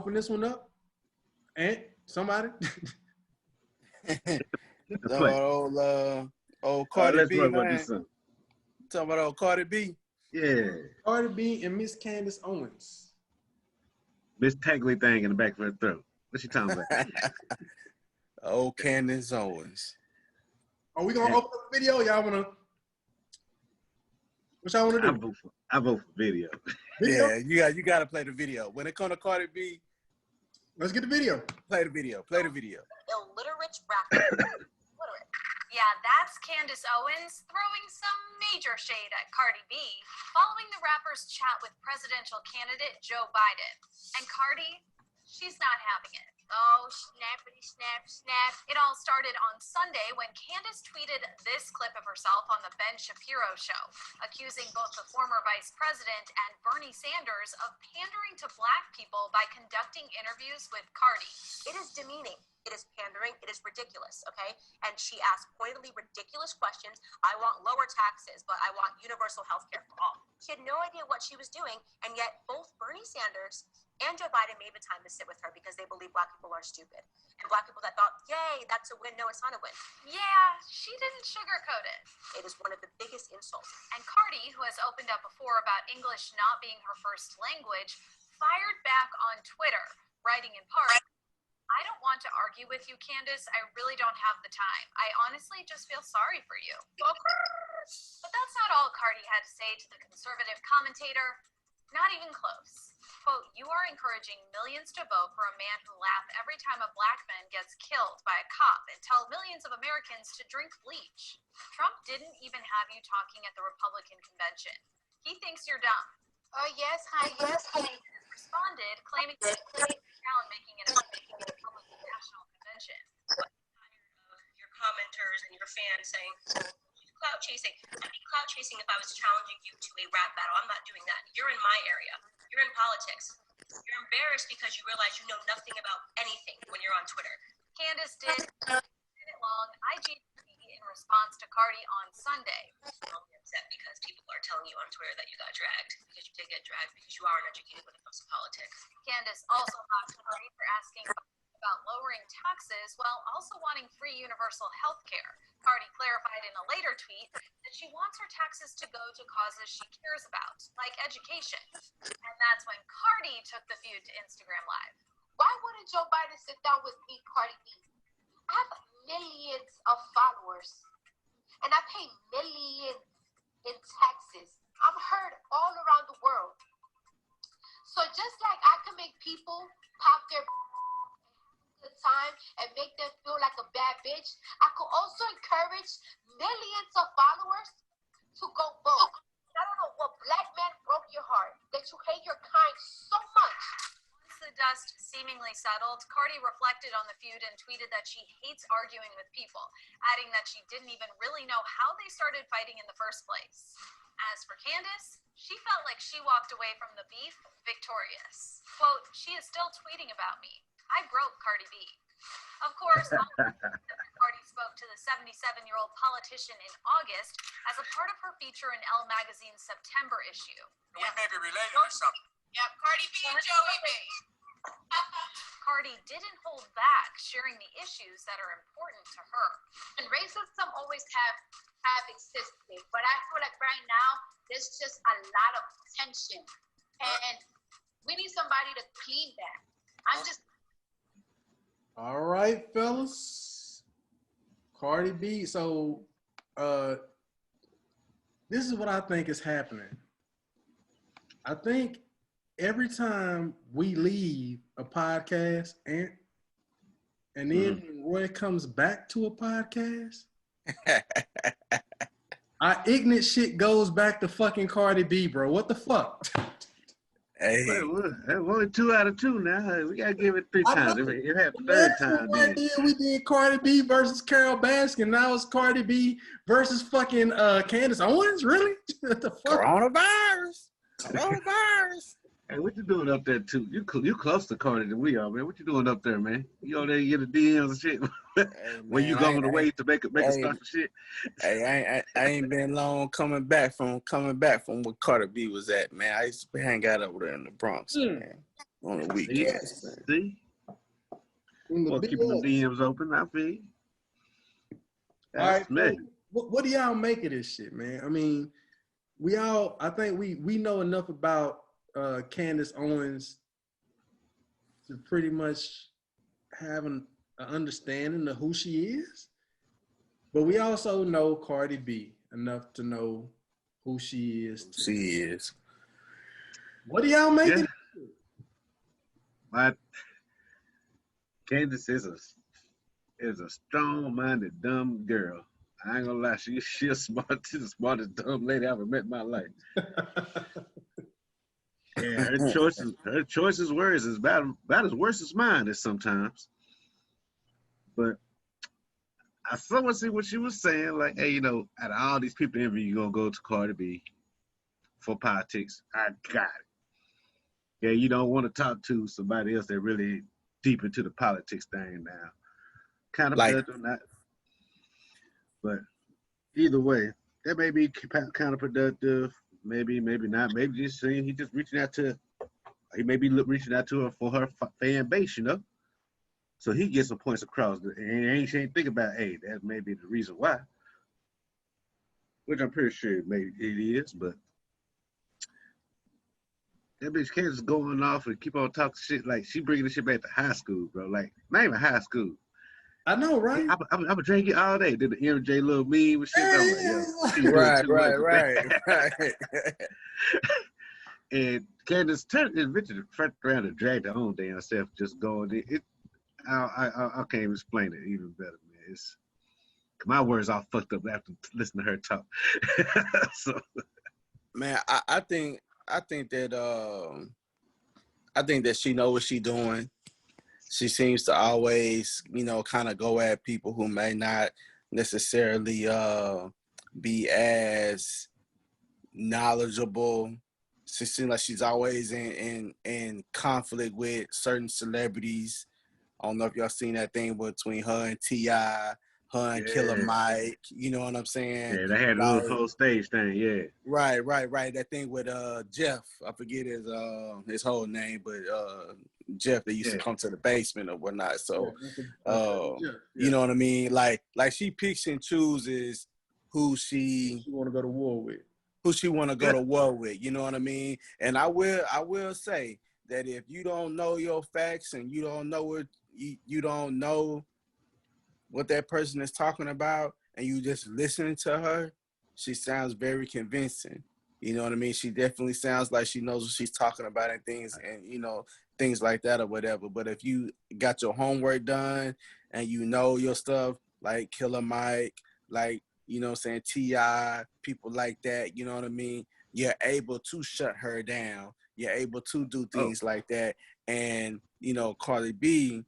open this one up. And somebody. Old Cardi B, man. Talking about old Cardi B. Yeah. Cardi B and Miss Candace Owens. Miss Tangly thing in the back of her throat. What you talking about? Old Candace Owens. Are we gonna open up the video? Y'all wanna? What y'all wanna do? I vote for video. Yeah, you gotta play the video. When it comes to Cardi B, let's get the video. Play the video. Play the video. Illiterate rapper. Literate. Yeah, that's Candace Owens throwing some major shade at Cardi B following the rapper's chat with presidential candidate Joe Biden. And Cardi, she's not having it. Oh, snappity snap snap. It all started on Sunday when Candace tweeted this clip of herself on the Ben Shapiro show, accusing both the former vice president and Bernie Sanders of pandering to black people by conducting interviews with Cardi. It is demeaning. It is pandering. It is ridiculous, okay? And she asked pointedly ridiculous questions. I want lower taxes, but I want universal health care for all. She had no idea what she was doing, and yet both Bernie Sanders and Joe Biden made the time to sit with her because they believe black people are stupid. And black people that thought, yay, that's a win. No, it's not a win. Yeah, she didn't sugarcoat it. It is one of the biggest insults. And Cardi, who has opened up before about English not being her first language, fired back on Twitter, writing in part, I don't want to argue with you, Candace. I really don't have the time. I honestly just feel sorry for you. But that's not all Cardi had to say to the conservative commentator. Not even close. Quote, you are encouraging millions to vote for a man who laugh every time a black man gets killed by a cop and tell millions of Americans to drink bleach. Trump didn't even have you talking at the Republican convention. He thinks you're dumb. Oh, yes, honey. Yes, honey. Responded, claiming that Allen making it a Republican National Convention. Tired of your commenters and your fans saying, she's clout chasing. I'd be clout chasing if I was challenging you to a rap battle. I'm not doing that. You're in my area. You're in politics. You're embarrassed because you realize you know nothing about anything when you're on Twitter. Candace did a minute-long IGTV in response to Cardi on Sunday. I'll be upset because people are telling you on Twitter that you got dragged, because you did get dragged, because you are uneducated when it comes to politics. Candace also mocked Cardi for asking about lowering taxes while also wanting free universal health care. Cardi clarified in a later tweet that she wants her taxes to go to causes she cares about, like education. And that's when Cardi took the feud to Instagram Live. Why wouldn't Joe Biden sit down with me, Cardi B? I have millions of followers, and I pay millions in taxes. I'm heard all around the world. So just like I can make people pop their good time and make them feel like a bad bitch, I could also encourage millions of followers to go vote. I don't know what black man broke your heart that you hate your kind so much. Once the dust seemingly settled, Cardi reflected on the feud and tweeted that she hates arguing with people, adding that she didn't even really know how they started fighting in the first place. As for Candace, she felt like she walked away from the beef victorious. Quote, she is still tweeting about me. I broke Cardi B. Of course, Cardi spoke to the 77-year-old politician in August as a part of her feature in Elle Magazine's September issue. We may be related or something. Yep, Cardi B and Joey B. Cardi didn't hold back, sharing the issues that are important to her. And racism always have existed, but I feel like right now there's just a lot of tension, and we need somebody to clean that. All right, fellas. Cardi B. So, this is what I think is happening. I think every time we leave a podcast and then when Roy comes back to a podcast, our ignorant shit goes back to fucking Cardi B, bro. What the fuck? Hey, we're only 2 out of 2 now. We gotta give it 3 times. It had the third time. We did Cardi B versus Carol Baskin. Now it's Cardi B versus fucking Candace Owens. Really? What the fuck? Coronavirus. Hey, what you doing up there too? You close to Cardi than we are, man. What you doing up there, man? You over there get the DMs and shit? Hey, when you going away to make a start for shit? Hey, I ain't been long coming back from where Cardi B was at, man. I used to hang out over there in the Bronx, man. on the See? weekends. See? In the Well, keeping the BS. DMs open, I feel you. All right, That's me. so what do y'all make of this shit, man? I mean, I think we know enough about Candace Owens to pretty much have an understanding of who she is. But we also know Cardi B enough to know who she is too. She is. What do y'all make Yeah. it? My Candace is a strong-minded, dumb girl. I ain't gonna lie, she's smart. She's the smartest dumb lady I ever met in my life. Yeah, her choices words is about as worse as mine is sometimes. But I somewhat see what she was saying, like, hey, out of all these people interview, you gonna go to Cardi B for politics. I got it. Yeah, you don't want to talk to somebody else that really deep into the politics thing now. Kind of Like- judge on that. But either way, that may be counterproductive. Maybe not. Maybe just saying he may be reaching out to her for her fan base, So he gets some points across. And she ain't think about, hey, that may be the reason why. Which I'm pretty sure it is, but that bitch Candace going off and keep on talking shit like she bringing this shit back to high school, bro. Like, not even high school. I know, right? I'm gonna drink it all day. Did the MJ little meme and shit? I'm like, yo, she doing Right, too much, right. And Candace turned this bitch front around and dragged her own damn self, just going. I can't even explain it even better, man. My words all fucked up after listening to her talk. So, Man, I think that she knows what she's doing. She seems to always, kind of go at people who may not necessarily be as knowledgeable. She seems like she's always in conflict with certain celebrities. I don't know if y'all seen that thing between her and T.I., her and Killer Mike. You know what I'm saying? yeah, they had a little whole stage thing, yeah. Right. That thing with Jeff. I forget his whole name, but Jeff, they used to come to the basement or whatnot. So you know what I mean? Like she picks and chooses who she want to go to war with. Who she want to go to war with, you know what I mean? And I will say that if you don't know your facts and you don't know what that person is talking about, and you just listen to her, she sounds very convincing. You know what I mean? She definitely sounds like she knows what she's talking about and things like that or whatever. But if you got your homework done and you know your stuff, like Killer Mike, like, T.I., people like that, you know what I mean? You're able to shut her down. You're able to do things like that. And, Cardi B,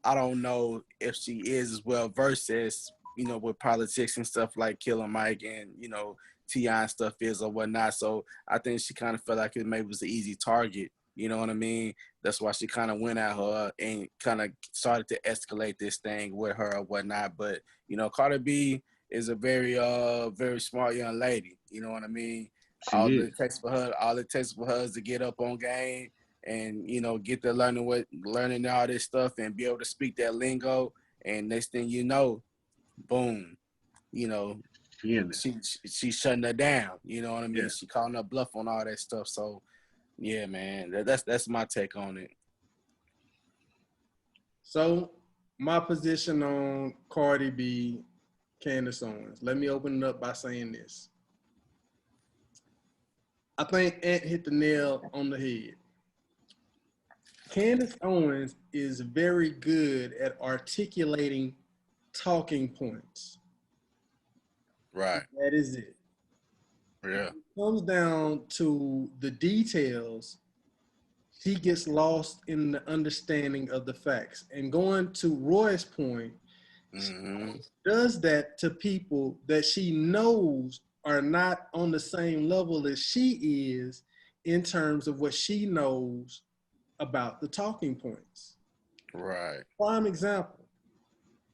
I don't know if she is as well versed as, with politics and stuff like Killer Mike and, T.I. and stuff is or whatnot. So I think she kind of felt like it maybe was an easy target. You know what I mean? That's why she kind of went at her and kind of started to escalate this thing with her or whatnot. But, Cardi B is a very, very smart young lady. You know what I mean? All it takes for her is to get up on game and, get to learning all this stuff and be able to speak that lingo. And next thing you know, boom, she's shutting her down. You know what I mean? Yeah. She calling her bluff on all that stuff. So, yeah, man, that's my take on it. So, my position on Cardi B, Candace Owens. Let me open it up by saying this. I think Ant hit the nail on the head. Candace Owens is very good at articulating talking points. Right. That is it. Yeah. When it comes down to the details, she gets lost in the understanding of the facts. And going to Roy's point, she does that to people that she knows are not on the same level as she is in terms of what she knows about the talking points. Right. Prime example.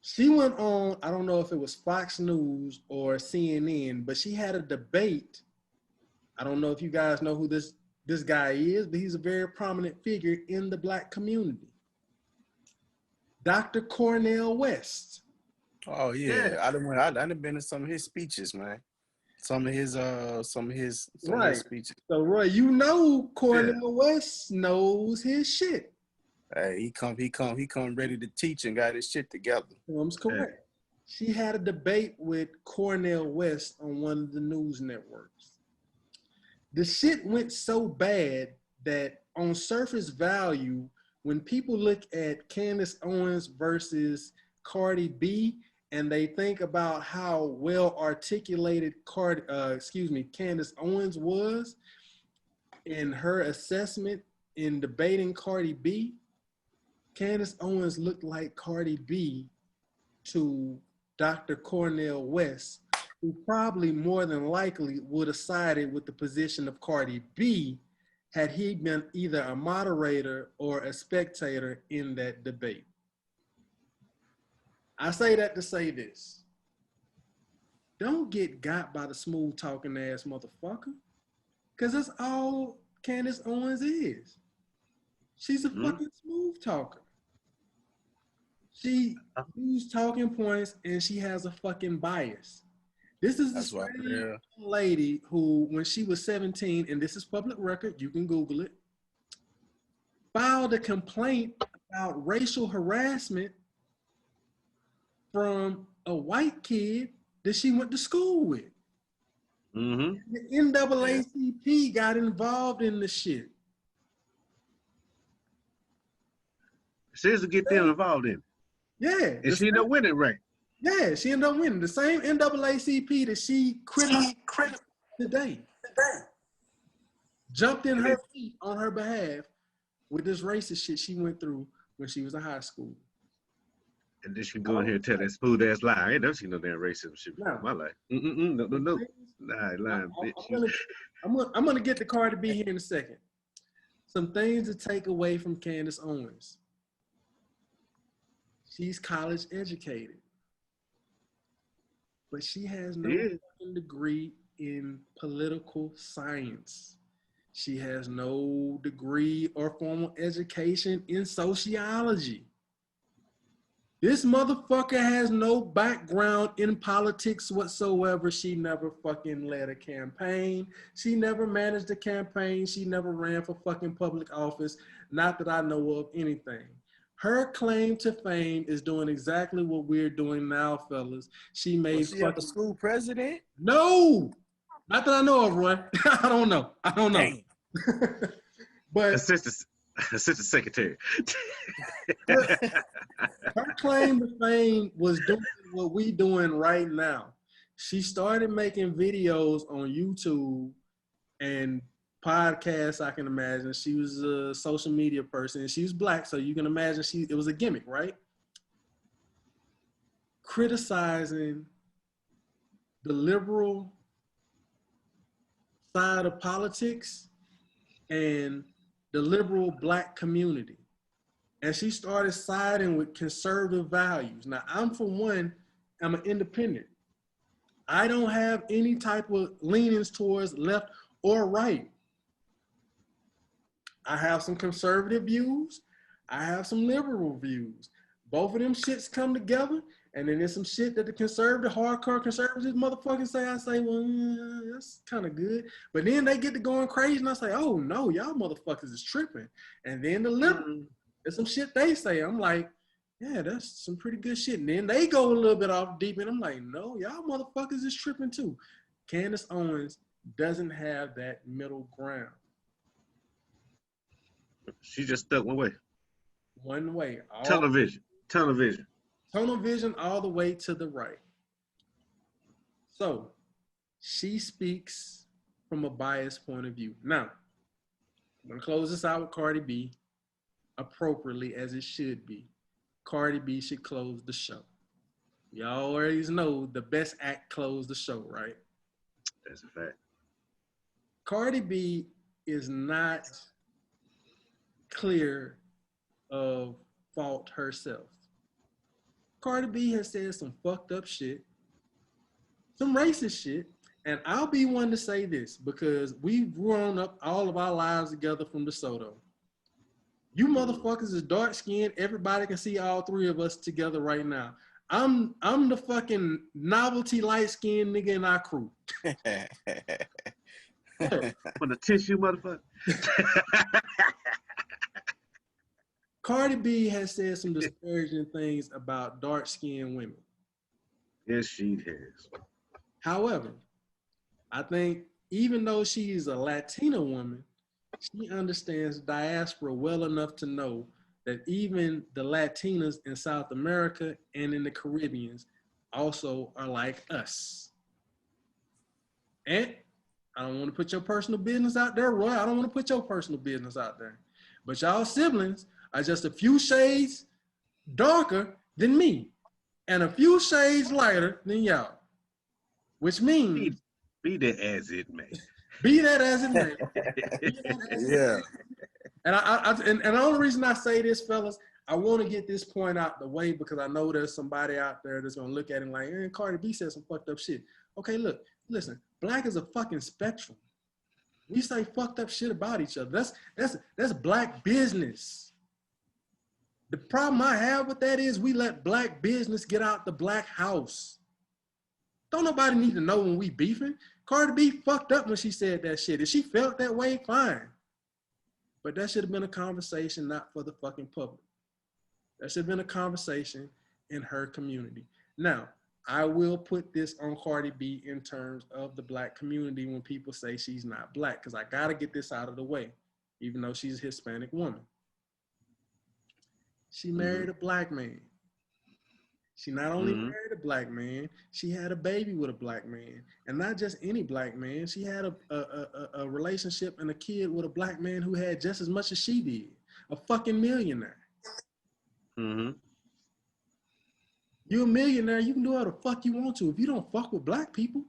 She went on, I don't know if it was Fox News or CNN, but she had a debate. I don't know if you guys know who this this guy is, but he's a very prominent figure in the Black community. Dr. Cornel West. Oh yeah, I done been to some of his speeches, man. Some of his speeches. So Roy, you know Cornel West knows his shit. Hey, he come ready to teach and got his shit together. That's correct. Yeah. She had a debate with Cornel West on one of the news networks. The shit went so bad that on surface value, when people look at Candace Owens versus Cardi B, and they think about how well articulated Candace Owens was in her assessment in debating Cardi B, Candace Owens looked like Cardi B to Dr. Cornel West, who probably more than likely would have sided with the position of Cardi B had he been either a moderator or a spectator in that debate. I say that to say this. Don't get got by the smooth talking ass motherfucker, because that's all Candace Owens is. She's a fucking smooth talker. She uses talking points and she has a fucking bias. This is the same lady who, when she was 17, and this is public record, you can Google it, filed a complaint about racial harassment from a white kid that she went to school with. Mm-hmm. The NAACP got involved in the shit. She has to get them involved in it. Yeah. And she ended up winning, right? Yeah, she ended up winning. The same NAACP that she criticized today jumped in her feet on her behalf with this racist shit she went through when she was in high school. And then she can go in here and tell that smooth ass lie. I ain't never seen no damn racism shit in my life. No. Nah, lying bitch. I'm gonna get to Cardi B here in a second. Some things to take away from Candace Owens. She's college educated, but she has no degree in political science. She has no degree or formal education in sociology. This motherfucker has no background in politics whatsoever. She never fucking led a campaign. She never managed a campaign. She never ran for fucking public office. Not that I know of anything. Her claim to fame is doing exactly what we're doing now, fellas. She made fucking the school president? No, not that I know of, Roy. I don't know. But Assistant Secretary. Her claim to fame was doing what we doing right now. She started making videos on YouTube and podcasts, I can imagine. She was a social media person. She was Black, so you can imagine it was a gimmick, right? Criticizing the liberal side of politics and the liberal Black community. And she started siding with conservative values. Now, I'm an independent. I don't have any type of leanings towards left or right. I have some conservative views. I have some liberal views. Both of them shits come together, and then there's some shit that the hardcore conservative motherfuckers say. I say, well, that's kind of good. But then they get to going crazy, and I say, oh no, y'all motherfuckers is tripping. And then the liberal, there's some shit they say. I'm like, yeah, that's some pretty good shit. And then they go a little bit off deep, and I'm like, no, y'all motherfuckers is tripping too. Candace Owens doesn't have that middle ground. She just stuck one way. One way. Tunnel vision. Tunnel vision all the way to the right. So she speaks from a biased point of view. Now, I'm going to close this out with Cardi B appropriately as it should be. Cardi B should close the show. Y'all already know the best act closed the show, right? That's a fact. Cardi B is not clear of fault herself. Cardi B has said some fucked up shit, some racist shit, And I'll be one to say this because we've grown up all of our lives together from DeSoto. You motherfuckers is dark skinned. Everybody can see all three of us together right now. I'm the fucking novelty light skinned nigga in our crew. On the tissue, motherfucker. Cardi B has said some disparaging things about dark skinned women. Yes, she has. However, I think even though she is a Latina woman, she understands diaspora well enough to know that even the Latinas in South America and in the Caribbean also are like us. And I don't want to put your personal business out there, Roy. I don't want to put your personal business out there. But y'all siblings are just a few shades darker than me and a few shades lighter than y'all. Which means be that as it may. Be that as it may. Yeah. And the only reason I say this, fellas, I want to get this point out the way because I know there's somebody out there that's gonna look at it like, Cardi B said some fucked up shit. Okay, look, listen, black is a fucking spectrum. We say fucked up shit about each other. That's black business. The problem I have with that is we let black business get out the black house. Don't nobody need to know when we beefing. Cardi B fucked up when she said that shit. If she felt that way, fine. But that should have been a conversation not for the fucking public. That should have been a conversation in her community. Now, I will put this on Cardi B in terms of the black community when people say she's not black, because I got to get this out of the way, even though she's a Hispanic woman. She married a black man. She not only married a black man, she had a baby with a black man. And not just any black man, she had a relationship and a kid with a black man who had just as much as she did. A fucking millionaire. Mm-hmm. You're a millionaire, you can do whatever the fuck you want to. If you don't fuck with black people,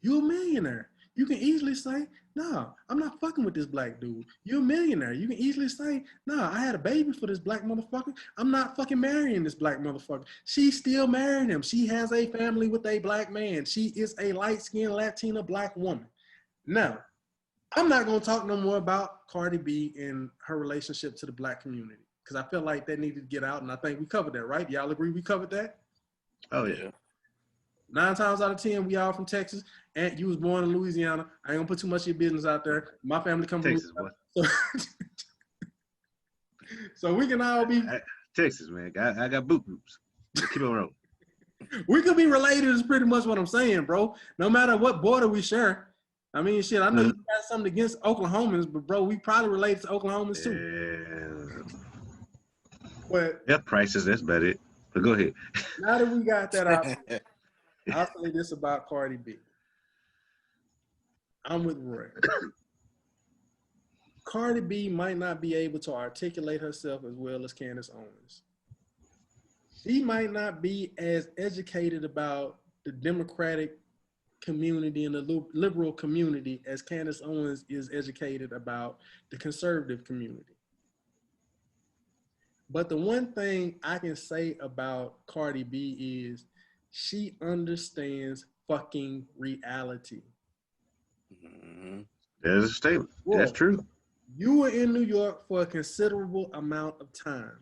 you're a millionaire. You can easily say, no, I'm not fucking with this black dude. You're a millionaire. You can easily say, no, I had a baby for this black motherfucker. I'm not fucking marrying this black motherfucker. She still married him. She has a family with a black man. She is a light-skinned Latina black woman. Now, I'm not going to talk no more about Cardi B and her relationship to the black community because I feel like that needed to get out, and I think we covered that, right? Y'all agree we covered that? Oh, yeah. 9 times out of 10, we all from Texas. And you was born in Louisiana. I ain't gonna put too much of your business out there. My family comes from Texas, Louisiana. So we can all be Texas, man. I got boot groups. Keep it rolling. We could be related is pretty much what I'm saying, bro. No matter what border we share. I mean, shit, I know you got something against Oklahomans, but bro, we probably related to Oklahomans too. Yeah. But yeah, prices, that's about it. But go ahead. Now that we got that out, I'll say this about Cardi B. I'm with Roy. Cardi B might not be able to articulate herself as well as Candace Owens. She might not be as educated about the Democratic community and the liberal community as Candace Owens is educated about the conservative community. But the one thing I can say about Cardi B is she understands fucking reality. Mm-hmm. There's a statement. Well, that's true. You were in New York for a considerable amount of time.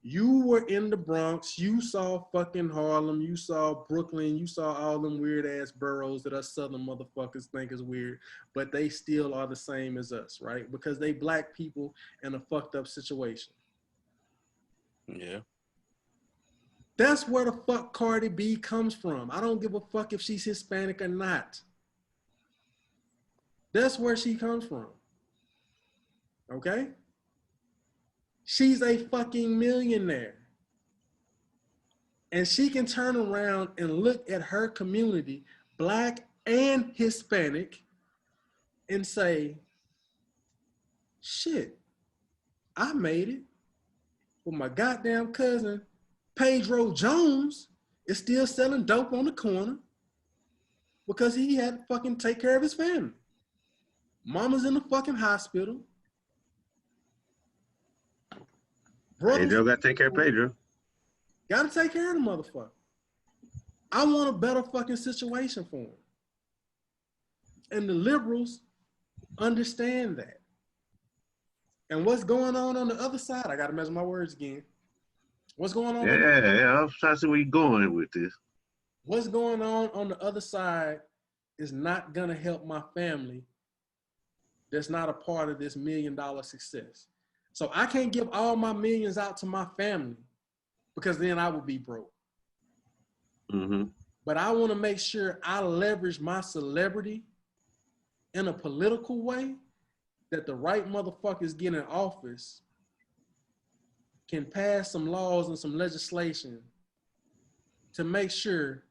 You were in the Bronx. You saw fucking Harlem. You saw Brooklyn. You saw all them weird ass boroughs that us Southern motherfuckers think is weird, but they still are the same as us, right? Because they black people in a fucked up situation. Yeah. That's where the fuck Cardi B comes from. I don't give a fuck if she's Hispanic or not. That's where she comes from. Okay? She's a fucking millionaire. And she can turn around and look at her community, black and Hispanic, and say, shit, I made it. But my goddamn cousin, Pedro Jones, is still selling dope on the corner because he had to fucking take care of his family. Mama's in the fucking hospital. Pedro got to take care of Pedro. Got to take care of the motherfucker. I want a better fucking situation for him. and the liberals understand that. And what's going on the other side? I got to measure my words again. What's going on? Yeah, I was trying to see where you're going with this. What's going on the other side is not going to help my family that's not a part of this $1 million success. So I can't give all my millions out to my family because then I would be broke. Mm-hmm. But I want to make sure I leverage my celebrity in a political way that the right motherfuckers get in office can pass some laws and some legislation to make sure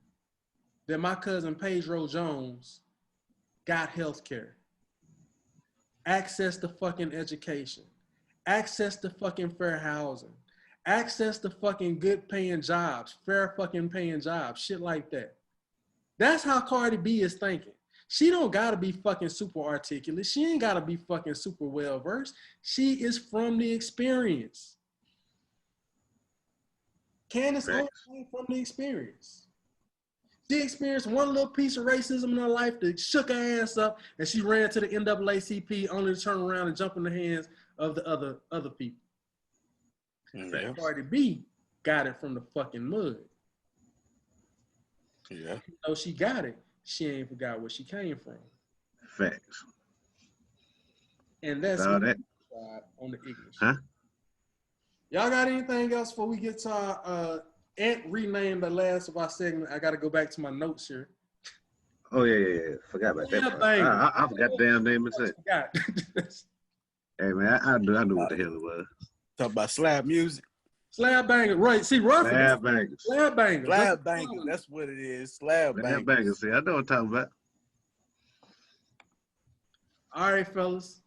that my cousin Pedro Jones got health care, access to fucking education, access to fucking fair housing, access to fucking good paying jobs, fair fucking paying jobs, shit like that. That's how Cardi B is thinking. She don't gotta be fucking super articulate. She ain't gotta be fucking super well versed. She is from the experience. Candace Owens came from the experience. She experienced one little piece of racism in her life that shook her ass up, and she ran to the NAACP only to turn around and jump in the hands of the other people. Yeah. Cardi B got it from the fucking mud. Yeah. Even though she got it, she ain't forgot where she came from. Facts. And that's all that on the ignorance. Huh? Y'all got anything else before we get to our Aunt rename the last of our segment? I got to go back to my notes here. Oh yeah. Forgot about that part. I forgot the damn name of it. Hey man, I knew what the hell it was. Talk about slab music. Slab banger, right? See, rough. Slab bangers. Slab bangers. Slab bangers. That's what it is. Slab bangers. Bangers. See, I know what I'm talking about. All right, fellas.